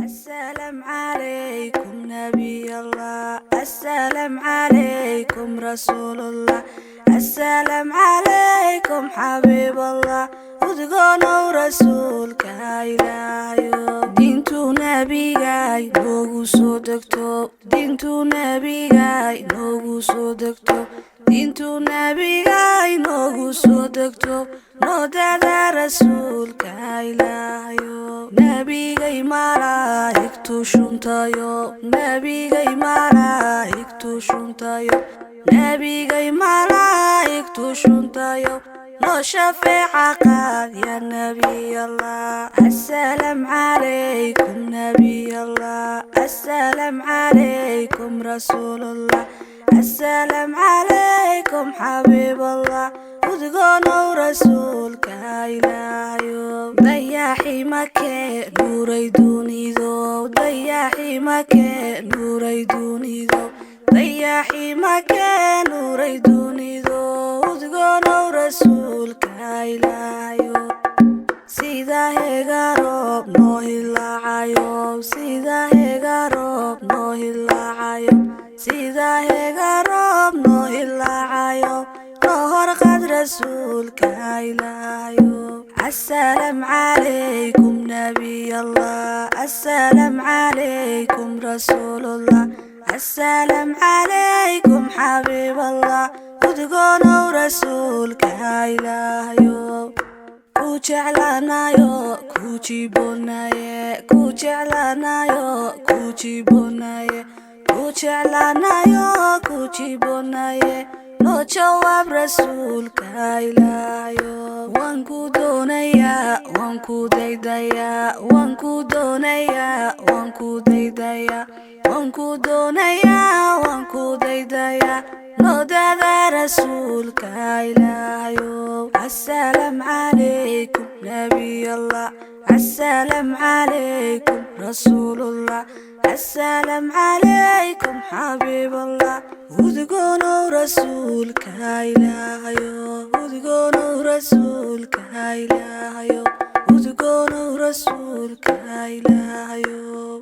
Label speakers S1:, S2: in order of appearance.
S1: السلام عليكم نبي الله، السلام عليكم رسول الله، السلام عليكم حبيب الله، udgonow rasuulka Ilaahayow. Diintu nabigay noogu soo degto, diintu nabigay noogu soo degto, diintu nabigay noogu soo degto, noodada rasuulka Ilaahayow. Nabigay malaa'igtu shuntayo, nabigay malaa'igtu shuntayo, nabigay malaa'igtu shuntayo, no شفيع قاد يا نبي الله. السلام عليكم نبي الله، السلام عليكم رسول الله، السلام عليكم حبيب الله، udgonow rasuulka Ilaahayow. Dayaxi makee nuuray dunido, dayaxi makee nuuray dunido, dayaxi makee nuuray dunido, udgonow rasuulka Ilaahayow. Sida hega roob noo hilaacayo, sida hega roob noo hilaacayo, sida hega roob noo hilaacayo, noo horqad rasuulka Ilaahayow. السلام عليكم نبي الله، السلام عليكم رسول الله، السلام عليكم حبيب الله، udgonow rasuulka Ilaahayow. Ku jeclaanayo ku jibonaye, ku jeclaanayo ku jibonaye, ku jeclaanayo ku jibonaye, no jawaab rasuulka Ilaahayow. Waan ku doonayaa, waan ku daydayaa, waan ku doonayaa, waan ku daydayaa, waan ku doonayaa, waan ku daydayaa, noodada rasuulka Ilaahayow. السلام عليكم نبي الله، السلام عليكم رسول الله، السلام عليكم حبيب الله، udgonow rasuulka Ilaahayow, udgonow rasuulka Ilaahayow, udgonow rasuulka Ilaahayow.